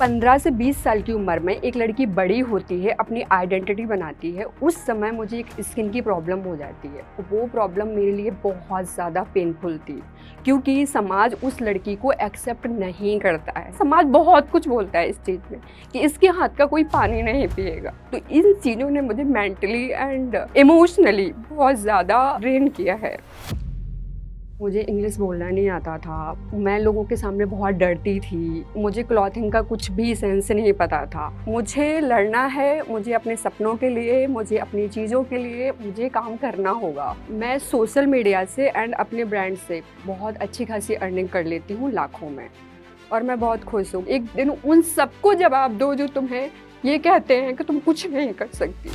15 से 20 साल की उम्र में एक लड़की बड़ी होती है, अपनी आइडेंटिटी बनाती है, उस समय मुझे एक स्किन की प्रॉब्लम हो जाती है। वो प्रॉब्लम मेरे लिए बहुत ज़्यादा पेनफुल थी, क्योंकि समाज उस लड़की को एक्सेप्ट नहीं करता है। समाज बहुत कुछ बोलता है इस चीज़ में कि इसके हाथ का कोई पानी नहीं पिएगा। तो इन चीज़ों ने मुझे मेंटली एंड इमोशनली बहुत ज़्यादा ड्रेन किया है। मुझे इंग्लिश बोलना नहीं आता था, मैं लोगों के सामने बहुत डरती थी, मुझे क्लॉथिंग का कुछ भी सेंस नहीं पता था। मुझे लड़ना है, मुझे अपने सपनों के लिए, मुझे अपनी चीज़ों के लिए मुझे काम करना होगा। मैं सोशल मीडिया से एंड अपने ब्रांड से बहुत अच्छी खासी अर्निंग कर लेती हूँ, लाखों में, और मैं बहुत खुश हूँ। एक दिन उन सबको जवाब दो जो तुम्हें ये कहते हैं कि तुम कुछ नहीं कर सकती।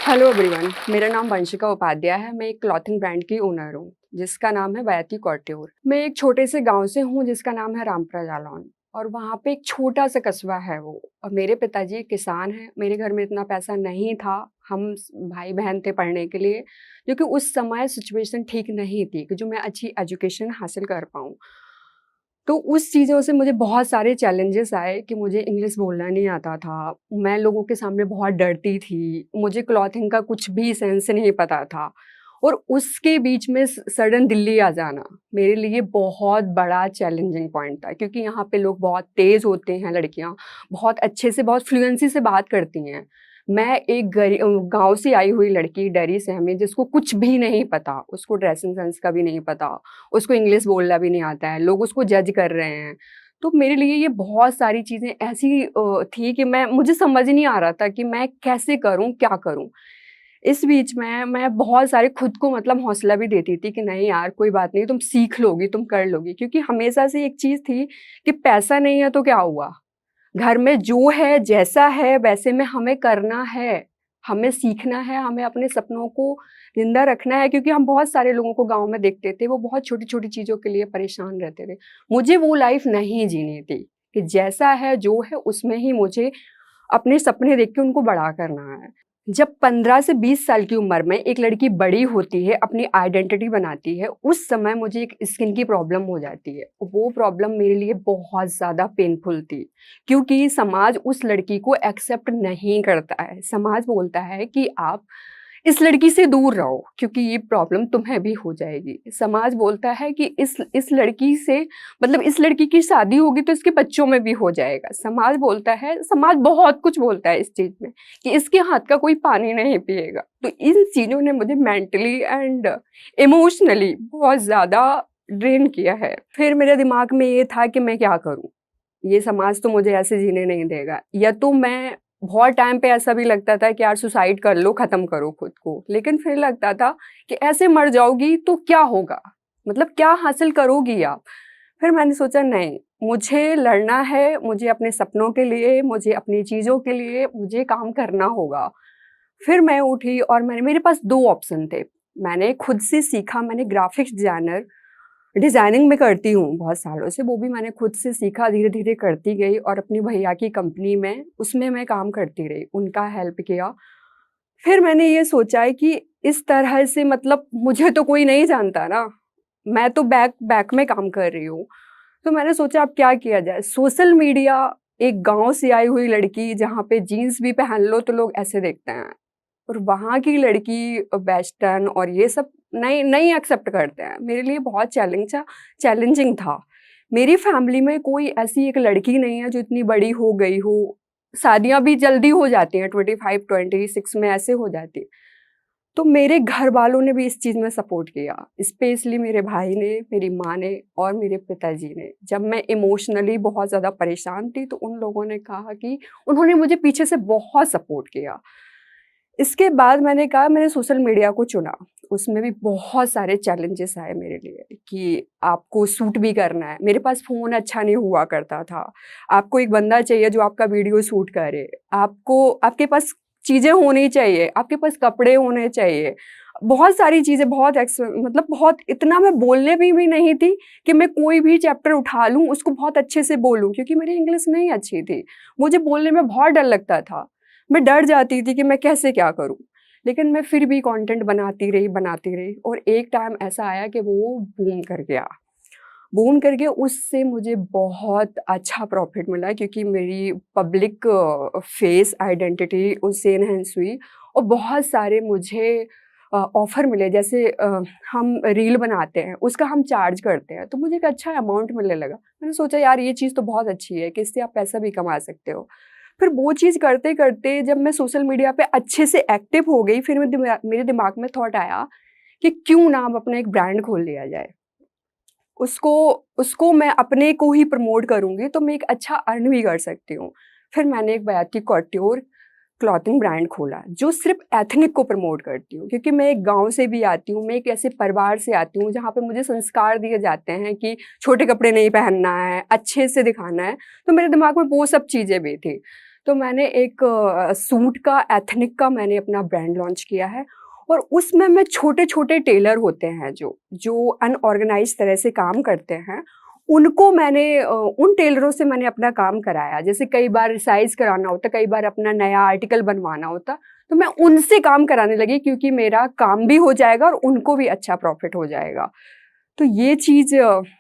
हेलो एवरीवन, मेरा नाम वंशिका उपाध्याय है। मैं एक क्लॉथिंग ब्रांड की ओनर हूँ जिसका नाम है वैती कॉट्योर। मैं एक छोटे से गांव से हूँ जिसका नाम है रामपुरा जालौन, और वहाँ पे एक छोटा सा कस्बा है वो। और मेरे पिताजी एक किसान हैं। मेरे घर में इतना पैसा नहीं था, हम भाई बहन थे पढ़ने के लिए, क्योंकि उस समय सिचुएशन ठीक नहीं थी कि जो मैं अच्छी एजुकेशन हासिल कर पाऊँ। तो उस चीज़ों से मुझे बहुत सारे चैलेंजेस आए कि मुझे इंग्लिश बोलना नहीं आता था, मैं लोगों के सामने बहुत डरती थी, मुझे क्लॉथिंग का कुछ भी सेंस नहीं पता था, और उसके बीच में सडन दिल्ली आ जाना मेरे लिए बहुत बड़ा चैलेंजिंग पॉइंट था, क्योंकि यहाँ पे लोग बहुत तेज़ होते हैं, लड़कियाँ बहुत अच्छे से, बहुत फ्लुएंसी से बात करती हैं। मैं एक गाँव से आई हुई लड़की, डरी सहमी, जिसको कुछ भी नहीं पता, उसको ड्रेसिंग सेंस का भी नहीं पता, उसको इंग्लिश बोलना भी नहीं आता है, लोग उसको जज कर रहे हैं। तो मेरे लिए ये बहुत सारी चीज़ें ऐसी थी कि मुझे समझ नहीं आ रहा था कि मैं कैसे करूँ, क्या करूँ? इस बीच में मैं बहुत सारे खुद को मतलब हौसला भी देती थी कि नहीं यार, कोई बात नहीं, तुम सीख लोगी, तुम कर लोगी। क्योंकि हमेशा से एक चीज़ थी कि पैसा नहीं है तो क्या हुआ? घर में जो है, जैसा है, वैसे में हमें करना है, हमें सीखना है, हमें अपने सपनों को ज़िंदा रखना है, क्योंकि हम बहुत सारे लोगों को गाँव में देखते थे, वो बहुत छोटी-छोटी चीज़ों के लिए परेशान रहते थे। मुझे वो लाइफ़ नहीं जीनी थी कि जैसा है, जो है, उसमें ही मुझे अपने सपने देख के उनको बड़ा करना है। जब 15 से 20 साल की उम्र में एक लड़की बड़ी होती है, अपनी आइडेंटिटी बनाती है, उस समय मुझे एक स्किन की प्रॉब्लम हो जाती है। वो प्रॉब्लम मेरे लिए बहुत ज़्यादा पेनफुल थी, क्योंकि समाज उस लड़की को एक्सेप्ट नहीं करता है। समाज बोलता है कि आप इस लड़की से दूर रहो, क्योंकि ये प्रॉब्लम तुम्हें भी हो जाएगी। समाज बोलता है कि इस लड़की से, मतलब इस लड़की की शादी होगी तो इसके बच्चों में भी हो जाएगा। समाज बोलता है, समाज बहुत कुछ बोलता है इस चीज़ में कि इसके हाथ का कोई पानी नहीं पिएगा। तो इन चीज़ों ने मुझे मेंटली एंड इमोशनली बहुत ज़्यादा ड्रेन किया है। फिर मेरे दिमाग में ये था कि मैं क्या करूँ? ये समाज तो मुझे ऐसे जीने नहीं देगा। या तो मैं, बहुत टाइम पे ऐसा भी लगता था कि यार सुसाइड कर लो, खत्म करो खुद को। लेकिन फिर लगता था कि ऐसे मर जाओगी तो क्या होगा? मतलब क्या हासिल करोगी आप? फिर मैंने सोचा नहीं, मुझे लड़ना है, मुझे अपने सपनों के लिए, मुझे अपनी चीज़ों के लिए मुझे काम करना होगा। फिर मैं उठी और मेरे पास 2 ऑप्शन थे। मैंने खुद से सीखा, मैंने ग्राफ़िक्स डिज़ाइनर डिज़ाइनिंग मैं करती हूँ बहुत सालों से, वो भी मैंने खुद से सीखा, धीरे-धीरे करती गई, और अपनी भैया की कंपनी में, उसमें मैं काम करती रही, उनका हेल्प किया। फिर मैंने ये सोचा है कि इस तरह से, मतलब मुझे तो कोई नहीं जानता ना, मैं तो बैक बैक में काम कर रही हूँ। तो मैंने सोचा अब क्या किया जाए? सोशल मीडिया, एक गाँव से आई हुई लड़की, जहाँ पे जीन्स भी पहन लो तो लोग ऐसे देखते हैं। और वहाँ की लड़की वेस्टर्न और ये सब नहीं नहीं एक्सेप्ट करते हैं। मेरे लिए बहुत चैलेंजिंग था। मेरी फैमिली में कोई ऐसी एक लड़की नहीं है जो इतनी बड़ी हो गई हो। शादियाँ भी जल्दी हो जाती हैं, 25-26 में ऐसे हो जाती है। तो मेरे घर वालों ने भी इस चीज़ में सपोर्ट किया, स्पेशली मेरे भाई ने, मेरी माँ ने और मेरे पिताजी ने। जब मैं इमोशनली बहुत ज़्यादा परेशान थी तो उन लोगों ने कहा कि उन्होंने मुझे पीछे से बहुत सपोर्ट किया। इसके बाद मैंने कहा, मैंने सोशल मीडिया को चुना। उसमें भी बहुत सारे चैलेंजेस आए मेरे लिए कि आपको शूट भी करना है। मेरे पास फ़ोन अच्छा नहीं हुआ करता था। आपको एक बंदा चाहिए जो आपका वीडियो शूट करे। आपके पास चीज़ें होनी चाहिए, आपके पास कपड़े होने चाहिए। बहुत सारी चीज़ें, मतलब बहुत, इतना मैं बोलने भी नहीं थी कि मैं कोई भी चैप्टर उठा लूँ, उसको बहुत अच्छे से बोलूँ, क्योंकि मेरी इंग्लिश नहीं अच्छी थी। मुझे बोलने में बहुत डर लगता था। मैं डर जाती थी कि मैं कैसे क्या करूँ? लेकिन मैं फिर भी कंटेंट बनाती रही और एक टाइम ऐसा आया कि वो बूम कर गया। बूम कर गया, उससे मुझे बहुत अच्छा प्रॉफ़िट मिला क्योंकि मेरी पब्लिक फेस आइडेंटिटी उससे एनहांस हुई और बहुत सारे मुझे ऑफ़र मिले। जैसे हम रील बनाते हैं, उसका हम चार्ज करते हैं, तो मुझे एक अच्छा अमाउंट मिलने लगा। मैंने सोचा यार ये चीज़ तो बहुत अच्छी है कि इससे आप पैसा भी कमा सकते हो। फिर वो चीज़ करते-करते जब मैं सोशल मीडिया पे अच्छे से एक्टिव हो गई, फिर मेरे दिमाग में थॉट आया कि क्यों ना अब अपना एक ब्रांड खोल लिया जाए। उसको उसको मैं अपने को ही प्रमोट करूँगी तो मैं एक अच्छा अर्न भी कर सकती हूँ। फिर मैंने एक बयाती कॉटूर क्लॉथिंग ब्रांड खोला, जो सिर्फ़ एथनिक को प्रमोट करती हूँ क्योंकि मैं एक गाँव से भी आती हूँ, मैं एक ऐसे परिवार से आती हूँ जहाँ पे मुझे संस्कार दिए जाते हैं कि छोटे कपड़े नहीं पहनना है, अच्छे से दिखाना है, तो मेरे दिमाग में वो सब चीज़ें भी थी। तो मैंने एक सूट का एथनिक का मैंने अपना ब्रांड लॉन्च किया है और उसमें मैं छोटे-छोटे टेलर होते हैं जो अनऑर्गनाइज़्ड तरह से काम करते हैं, उनको मैंने उन टेलरों से मैंने अपना काम कराया। जैसे कई बार रिसाइज़ कराना होता, कई बार अपना नया आर्टिकल बनवाना होता, तो मैं उनसे काम कराने लगी क्योंकि मेरा काम भी हो जाएगा और उनको भी अच्छा प्रॉफ़िट हो जाएगा। तो ये चीज़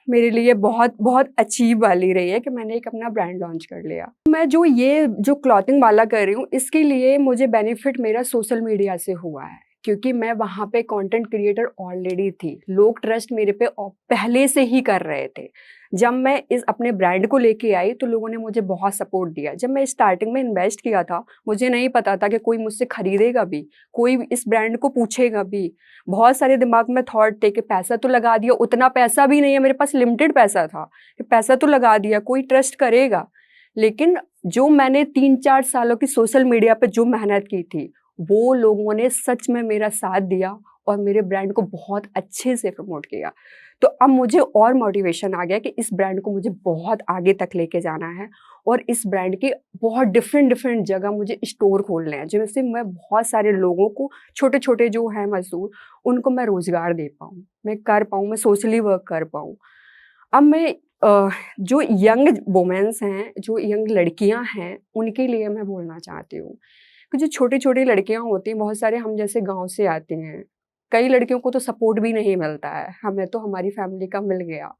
मेरे लिए बहुत बहुत अचीव वाली रही है कि मैंने एक अपना ब्रांड लॉन्च कर लिया। मैं जो क्लॉथिंग वाला कर रही हूँ, इसके लिए मुझे बेनिफिट मेरा सोशल मीडिया से हुआ है, क्योंकि मैं वहाँ पे कंटेंट क्रिएटर ऑलरेडी थी। लोग ट्रस्ट मेरे पे पहले से ही कर रहे थे। जब मैं इस अपने ब्रांड को लेके आई, तो लोगों ने मुझे बहुत सपोर्ट दिया। जब मैं स्टार्टिंग में इन्वेस्ट किया था, मुझे नहीं पता था कि कोई मुझसे खरीदेगा भी, कोई इस ब्रांड को पूछेगा भी। बहुत सारे दिमाग में थॉट थे कि पैसा तो लगा दिया, उतना पैसा भी नहीं है, मेरे पास लिमिटेड पैसा था, कि पैसा तो लगा दिया, कोई ट्रस्ट करेगा। लेकिन जो मैंने 3-4 सालों की सोशल मीडिया पे जो मेहनत की थी, वो लोगों ने सच में मेरा साथ दिया और मेरे ब्रांड को बहुत अच्छे से प्रमोट किया। तो अब मुझे और मोटिवेशन आ गया कि इस ब्रांड को मुझे बहुत आगे तक लेके जाना है और इस ब्रांड के बहुत डिफरेंट जगह मुझे स्टोर खोलने हैं, जिनसे मैं बहुत सारे लोगों को, छोटे-छोटे जो हैं मज़दूर, उनको मैं रोज़गार दे पाऊँ, मैं कर पाऊँ, मैं सोशली वर्क कर पाऊँ। अब मैं जो यंग वुमेन्स हैं, जो यंग लड़कियाँ हैं, उनके लिए मैं बोलना चाहती हूँ कि जो छोटी-छोटी लड़कियाँ होती हैं, बहुत सारे हम जैसे गाँव से आती हैं, कई लड़कियों को तो सपोर्ट भी नहीं मिलता है, हमें तो हमारी फैमिली का मिल गया।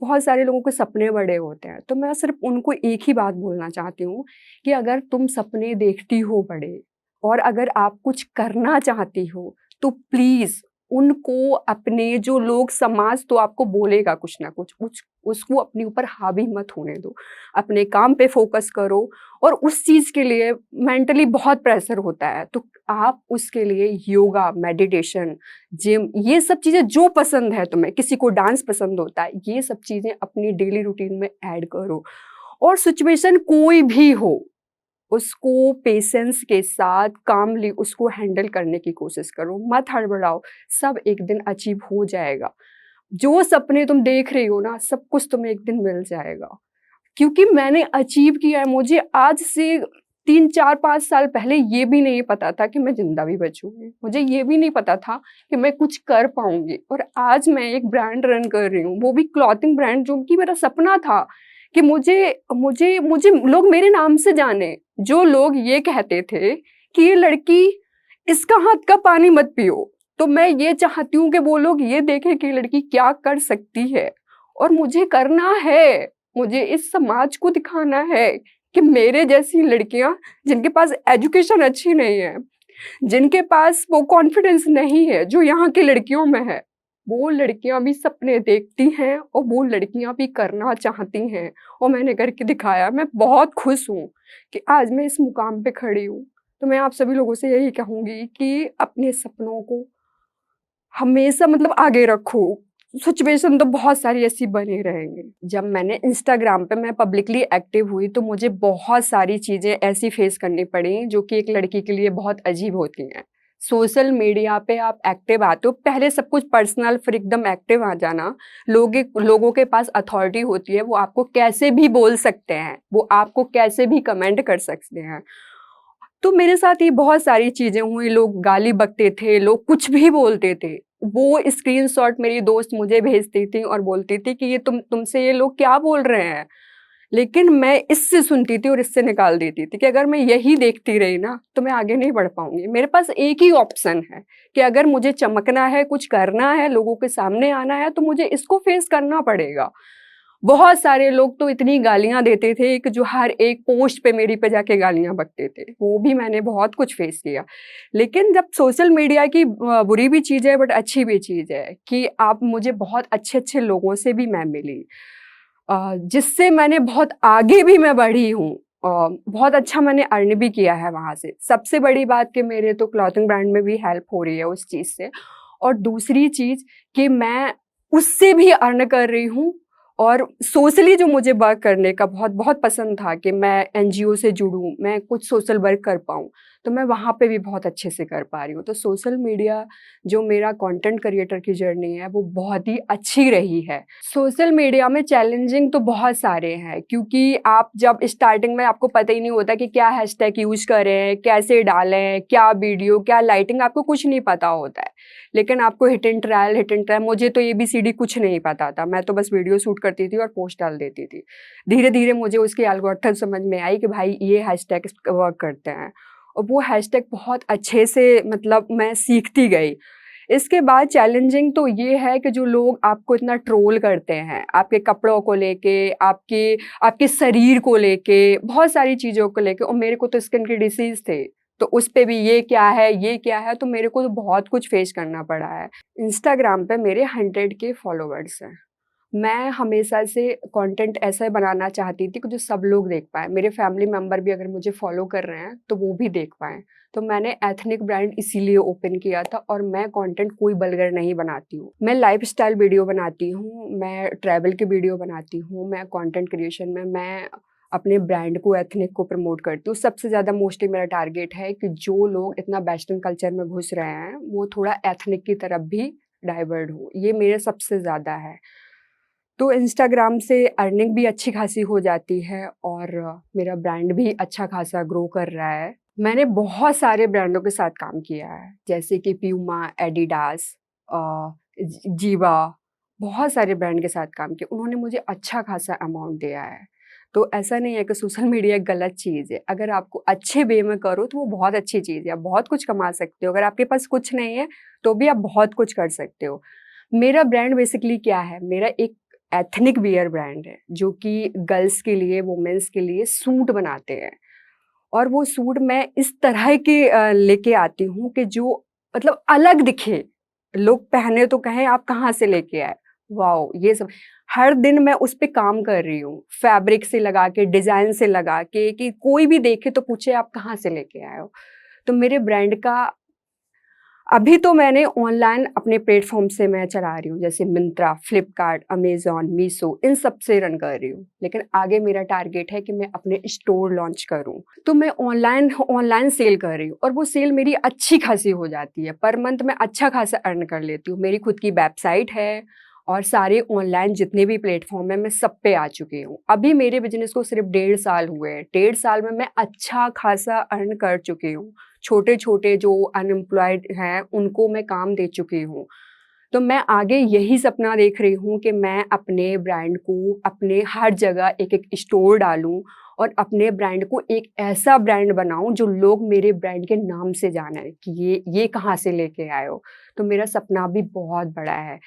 बहुत सारे लोगों के सपने बड़े होते हैं, तो मैं सिर्फ़ उनको एक ही बात बोलना चाहती हूँ कि अगर तुम सपने देखती हो बड़े और अगर आप कुछ करना चाहती हो, तो प्लीज़ उनको अपने जो लोग समाज तो आपको बोलेगा कुछ ना कुछ, उसको अपने ऊपर हावी मत होने दो। अपने काम पे फ़ोकस करो और उस चीज़ के लिए मेंटली बहुत प्रेशर होता है, तो आप उसके लिए योगा, मेडिटेशन, जिम, ये सब चीज़ें जो पसंद है तुम्हें, किसी को डांस पसंद होता है, ये सब चीज़ें अपनी डेली रूटीन में ऐड करो और सिचुएशन कोई भी हो, उसको पेशेंस के साथ कामली उसको हैंडल करने की कोशिश करो, मत हड़बड़ाओ, सब एक दिन अचीव हो जाएगा। जो सपने तुम देख रही हो ना, सब कुछ तुम्हें एक दिन मिल जाएगा। क्योंकि मैंने अचीव किया है, मुझे आज से 3, 4, 5 साल पहले ये भी नहीं पता था कि मैं ज़िंदा भी बचूँगी। मुझे ये भी नहीं पता था कि मैं कुछ कर पाऊँगी और आज मैं एक ब्रांड रन कर रही हूँ, वो भी क्लॉथिंग ब्रांड, जो कि मेरा सपना था कि मुझे मुझे मुझे लोग मेरे नाम से जाने। जो लोग ये कहते थे कि ये लड़की, इसका हाथ का पानी मत पियो, तो मैं ये चाहती हूँ कि वो लोग ये देखें कि ये लड़की क्या कर सकती है और मुझे करना है। मुझे इस समाज को दिखाना है कि मेरे जैसी लड़कियां, जिनके पास एजुकेशन अच्छी नहीं है, जिनके पास वो कॉन्फिडेंस नहीं है जो यहाँ की लड़कियों में है, वो लड़कियां भी सपने देखती हैं और वो लड़कियां भी करना चाहती हैं और मैंने करके दिखाया। मैं बहुत खुश हूँ कि आज मैं इस मुकाम पे खड़ी हूँ। तो मैं आप सभी लोगों से यही कहूँगी कि अपने सपनों को हमेशा मतलब आगे रखो। सिचुएशन तो बहुत सारी ऐसी बनी रहेंगी। जब मैंने इंस्टाग्राम पे मैं पब्लिकली एक्टिव हुई, तो मुझे बहुत सारी चीज़ें ऐसी फेस करनी पड़ी जो कि एक लड़की के लिए बहुत अजीब होती हैं। सोशल मीडिया पे आप एक्टिव आते हो, पहले सब कुछ पर्सनल, फिर एकदम एक्टिव आ जाना। लोगों के पास अथॉरिटी होती है, वो आपको कैसे भी बोल सकते हैं, वो आपको कैसे भी कमेंट कर सकते हैं। तो मेरे साथ ये बहुत सारी चीज़ें हुई, लोग गाली बकते थे, लोग कुछ भी बोलते थे। वो स्क्रीनशॉट मेरी दोस्त मुझे भेजती थी और बोलती थी कि ये तुमसे ये लोग क्या बोल रहे हैं? लेकिन मैं इससे सुनती थी और इससे निकाल देती थी कि अगर मैं यही देखती रही ना, तो मैं आगे नहीं बढ़ पाऊँगी। मेरे पास एक ही ऑप्शन है कि अगर मुझे चमकना है, कुछ करना है, लोगों के सामने आना है, तो मुझे इसको फेस करना पड़ेगा। बहुत सारे लोग तो इतनी गालियाँ देते थे कि जो हर एक पोस्ट पे मेरी पे जाके गालियाँ बकते थे। वो भी मैंने बहुत कुछ फेस किया। लेकिन जब सोशल मीडिया की बुरी भी चीज़ है बट अच्छी भी चीज़ है कि आप मुझे बहुत अच्छे-अच्छे लोगों से भी मैं मिली। जिससे मैंने बहुत आगे भी मैं बढ़ी हूँ। बहुत अच्छा मैंने अर्न भी किया है वहाँ से। सबसे बड़ी बात कि मेरे तो क्लॉथिंग ब्रांड में भी हेल्प हो रही है उस चीज़ से। और दूसरी चीज़ कि मैं उससे भी अर्न कर रही हूँ और सोशली जो मुझे वर्क करने का बहुत बहुत पसंद था कि मैं एनजीओ से जुड़ूँ, मैं कुछ सोशल वर्क कर पाऊँ, तो मैं वहाँ पे भी बहुत अच्छे से कर पा रही हूँ। तो सोशल मीडिया जो मेरा कंटेंट क्रिएटर की जर्नी है, वो बहुत ही अच्छी रही है। सोशल मीडिया में चैलेंजिंग तो बहुत सारे हैं क्योंकि आप जब स्टार्टिंग में आपको पता ही नहीं होता कि क्या हैशटैग यूज़ करें, कैसे डालें, क्या वीडियो, क्या लाइटिंग, आपको कुछ नहीं पता होता है। लेकिन आपको हिट एंड ट्रायल मुझे तो एबीसीडी कुछ नहीं पता था। मैं तो बस वीडियो शूट करती थी और पोस्ट डाल देती थी। धीरे-धीरे मुझे उसकी एल्गोरिथम समझ में आई कि भाई ये हैशटैग वर्क करते हैं और वो हैशटैग बहुत अच्छे से मतलब मैं सीखती गई। इसके बाद चैलेंजिंग तो ये है कि जो लोग आपको इतना ट्रोल करते हैं, आपके कपड़ों को लेके, आपके आपके शरीर को लेके, बहुत सारी चीज़ों को लेके और मेरे को तो स्किन की डिसीज़ थे, तो उस पे भी ये क्या है, तो मेरे को तो बहुत कुछ फेस करना पड़ा है। इंस्टाग्राम पे मेरे 100 के फॉलोवर्स हैं। मैं हमेशा से कंटेंट ऐसा बनाना चाहती थी कि जो सब लोग देख पाएँ। मेरे फैमिली मेंबर भी अगर मुझे फॉलो कर रहे हैं, तो वो भी देख पाएँ। तो मैंने एथनिक ब्रांड इसीलिए ओपन किया था और मैं कंटेंट कोई वल्गर नहीं बनाती हूँ। मैं लाइफ़स्टाइल वीडियो बनाती हूँ, मैं ट्रैवल की वीडियो बनाती हूँ, मैं कंटेंट क्रिएशन में मैं अपने ब्रांड को एथनिक को प्रमोट करती हूँ। सबसे ज़्यादा मोस्टली मेरा टारगेट है कि जो लोग इतना वेस्टर्न कल्चर में घुस रहे हैं, वो थोड़ा एथनिक की तरफ भी डाइवर्ट हों। ये मेरे सबसे ज़्यादा है। तो इंस्टाग्राम से अर्निंग भी अच्छी खासी हो जाती है और मेरा ब्रांड भी अच्छा खासा ग्रो कर रहा है। मैंने बहुत सारे ब्रांडों के साथ काम किया है, जैसे कि प्यूमा, एडिडास जीवा, बहुत सारे ब्रांड के साथ काम किया। उन्होंने मुझे अच्छा खासा अमाउंट दिया है। तो ऐसा नहीं है कि सोशल मीडिया एक गलत चीज़ है। अगर आपको अच्छे वे में करो तो वो बहुत अच्छी चीज़ है। आप बहुत कुछ कमा सकते हो। अगर आपके पास कुछ नहीं है, तो भी आप बहुत कुछ कर सकते हो। मेरा ब्रांड बेसिकली क्या है? मेरा एक एथनिक वियर ब्रांड है, जो कि गर्ल्स के लिए, वुमेन्स के लिए सूट बनाते हैं और वो सूट मैं इस तरह के लेके आती हूँ कि जो मतलब अलग दिखे। लोग पहने तो कहें आप कहाँ से लेके आए? वॉव! ये सब हर दिन मैं उस पे काम कर रही हूँ। फैब्रिक से लगा के, डिज़ाइन से लगा के कि कोई भी देखे तो पूछे आप कहाँ से लेके आए हो? तो मेरे ब्रांड का अभी तो मैंने ऑनलाइन अपने प्लेटफ़ॉर्म से मैं चला रही हूँ, जैसे मिंत्रा, फ्लिपकार्ट, अमेज़न, मीशो इन सब से रन कर रही हूँ। लेकिन आगे मेरा टारगेट है कि मैं अपने स्टोर लॉन्च करूँ। तो मैं ऑनलाइन ऑनलाइन सेल कर रही हूँ और वो सेल मेरी अच्छी खासी हो जाती है। पर मंथ मैं अच्छा खासा अर्न कर लेती हूँ। मेरी खुद की वेबसाइट है और सारे ऑनलाइन जितने भी प्लेटफ़ॉर्म हैं, मैं सब पे आ चुकी हूँ। अभी मेरे बिज़नेस को सिर्फ़ 1.5 साल हुए हैं। 1.5 साल में मैं अच्छा खासा अर्न कर चुकी हूँ। छोटे-छोटे जो अनएम्प्लॉयड हैं, उनको मैं काम दे चुकी हूँ। तो मैं आगे यही सपना देख रही हूँ कि मैं अपने ब्रांड को अपने हर जगह एक-एक स्टोर डालूँ और अपने ब्रांड को एक ऐसा ब्रांड बनाऊँ जो लोग मेरे ब्रांड के नाम से जानें कि ये कहाँ से लेके आए हो। तो मेरा सपना भी बहुत बड़ा है।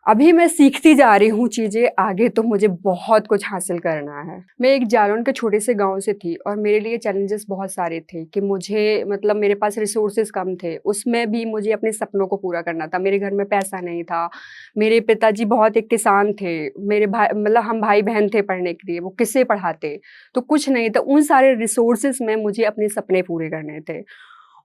अभी मैं सीखती जा रही हूँ चीज़ें, आगे तो मुझे बहुत कुछ हासिल करना है। मैं एक जालौन के छोटे से गाँव से थी और मेरे लिए चैलेंजेस बहुत सारे थे कि मुझे मतलब मेरे पास रिसोर्सेज़ कम थे। उसमें भी मुझे अपने सपनों को पूरा करना था। मेरे घर में पैसा नहीं था। मेरे पिताजी बहुत एक किसान थे। मेरे भाई मतलब हम भाई-बहन थे पढ़ने के लिए, वो किससे पढ़ाते? तो कुछ नहीं था। उन सारे रिसोर्सेज़ में मुझे अपने सपने पूरे करने थे।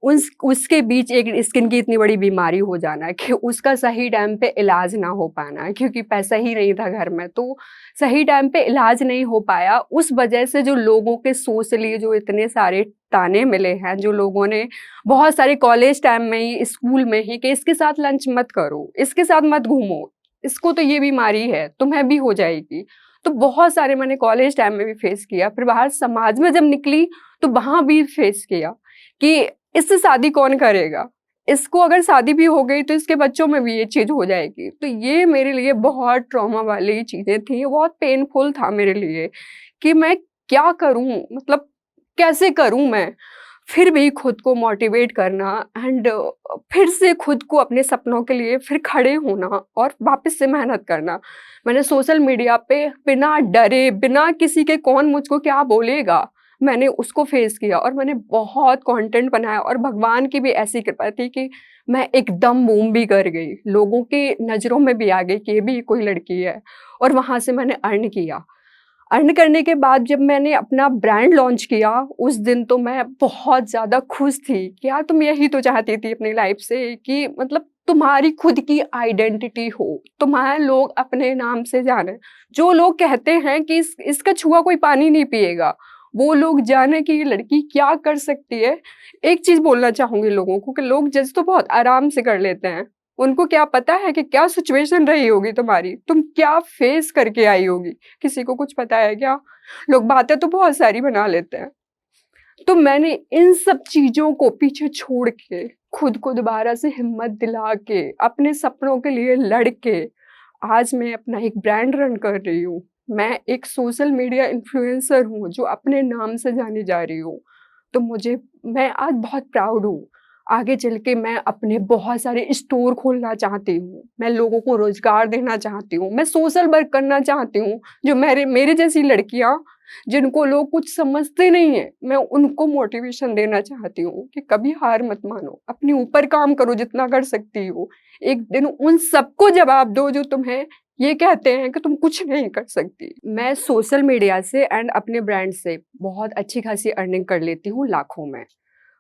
उसके बीच एक स्किन की इतनी बड़ी बीमारी हो जाना कि उसका सही टाइम पे इलाज ना हो पाना क्योंकि पैसा ही नहीं था घर में, तो सही टाइम पे इलाज नहीं हो पाया। उस वजह से जो लोगों के सोच लिए जो इतने सारे ताने मिले हैं, जो लोगों ने बहुत सारे कॉलेज टाइम में ही, स्कूल में ही कि इसके साथ लंच मत करो, इसके साथ मत घूमो, इसको तो ये बीमारी है, तुम्हें भी हो जाएगी। तो बहुत सारे मैंने कॉलेज टाइम में भी फेस किया, फिर बाहर समाज में जब निकली, तो वहाँ भी फेस किया कि इससे शादी कौन करेगा? इसको अगर शादी भी हो गई तो इसके बच्चों में भी ये चीज़ हो जाएगी। तो ये मेरे लिए बहुत ट्रॉमा वाली चीज़ें थी, बहुत पेनफुल था मेरे लिए कि मैं क्या करूँ? मतलब कैसे करूँ मैं? फिर भी खुद को मोटिवेट करना एंड फिर से खुद को अपने सपनों के लिए फिर खड़े होना और वापस से मेहनत करना। मैंने सोशल मीडिया पे बिना डरे, बिना किसी के कौन मुझको क्या बोलेगा, मैंने उसको फेस किया और मैंने बहुत कंटेंट बनाया और भगवान की भी ऐसी कृपा थी कि मैं एकदम बूम भी कर गई। लोगों की नज़रों में भी आ गई कि ये भी कोई लड़की है और वहाँ से मैंने अर्न किया। अर्न करने के बाद जब मैंने अपना ब्रांड लॉन्च किया, उस दिन तो मैं बहुत ज़्यादा खुश थी कि यार तुम यही तो चाहती थी अपनी लाइफ से कि मतलब तुम्हारी खुद की आइडेंटिटी हो, तुम्हारे लोग अपने नाम से जाने। जो लोग कहते हैं कि इसका छुआ कोई पानी नहीं पिएगा, वो लोग जाने कि ये लड़की क्या कर सकती है। एक चीज़ बोलना चाहूँगी लोगों को कि लोग जज तो बहुत आराम से कर लेते हैं। उनको क्या पता है कि क्या सिचुएशन रही होगी तुम्हारी, तुम क्या फेस करके आई होगी। किसी को कुछ पता है क्या? लोग बातें तो बहुत सारी बना लेते हैं। तो मैंने इन सब चीज़ों को पीछे छोड़ के, खुद को दोबारा से हिम्मत दिला के, अपने सपनों के लिए लड़ के, आज मैं अपना एक ब्रांड रन कर रही हूँ। मैं एक सोशल मीडिया इन्फ्लुएंसर हूँ, जो अपने नाम से जानी जा रही हूँ। तो मैं आज बहुत प्राउड हूँ। आगे चल के मैं अपने बहुत सारे स्टोर खोलना चाहती हूँ। मैं लोगों को रोज़गार देना चाहती हूँ। मैं सोशल वर्क करना चाहती हूँ, जो मेरे मेरे जैसी लड़कियाँ जिनको लोग कुछ समझते नहीं हैं, मैं उनको मोटिवेशन देना चाहती हूँ कि कभी हार मत मानो, अपने ऊपर काम करो जितना कर सकती हो। एक दिन उन सबको जवाब दो जो तुम्हें ये कहते हैं कि तुम कुछ नहीं कर सकती। मैं सोशल मीडिया से एंड अपने ब्रांड से बहुत अच्छी खासी अर्निंग कर लेती हूँ लाखों में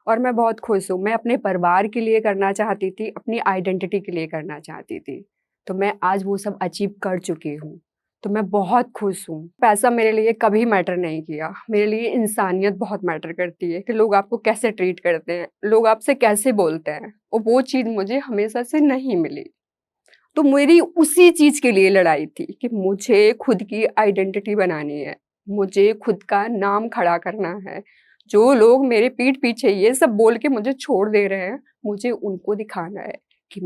और मैं बहुत खुश हूँ। मैं अपने परिवार के लिए करना चाहती थी, अपनी आइडेंटिटी के लिए करना चाहती थी, तो मैं आज वो सब अचीव कर चुकी हूँ। तो मैं बहुत खुश हूँ। पैसा मेरे लिए कभी मैटर नहीं किया। मेरे लिए इंसानियत बहुत मैटर करती है कि लोग आपको कैसे ट्रीट करते हैं, लोग आपसे कैसे बोलते हैं और वो चीज़ मुझे हमेशा से नहीं मिली। तो मेरी उसी चीज़ के लिए लड़ाई थी कि मुझे खुद की आइडेंटिटी बनानी है, मुझे खुद का नाम खड़ा करना है। जो लोग मेरे पीठ पीछे ये सब बोल के मुझे छोड़ दे रहे हैं, मुझे उनको दिखाना है कि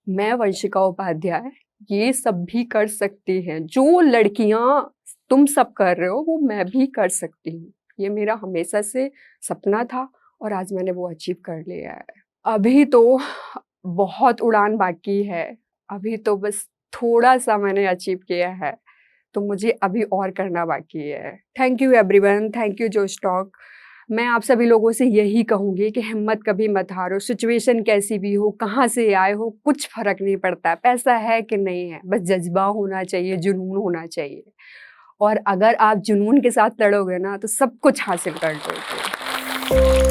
मैं वंशिका उपाध्याय ये सब भी कर सकती हैं। जो लड़कियाँ तुम सब कर रहे हो, वो मैं भी कर सकती हूँ। ये मेरा हमेशा से सपना था और आज मैंने वो अचीव कर लिया है। अभी तो बहुत उड़ान बाकी है। अभी तो बस थोड़ा-सा मैंने अचीव किया है, तो मुझे अभी और करना बाकी है। Thank you everyone, thank you जोश टॉक। मैं आप सभी लोगों से यही कहूँगी कि हिम्मत कभी मत हारो, सिचुएशन कैसी भी हो, कहाँ से आए हो, कुछ फ़र्क नहीं पड़ता। पैसा है कि नहीं है, बस जज़्बा होना चाहिए, जुनून होना चाहिए और अगर आप जुनून के साथ लड़ोगे ना, तो सब कुछ हासिल कर लोगे।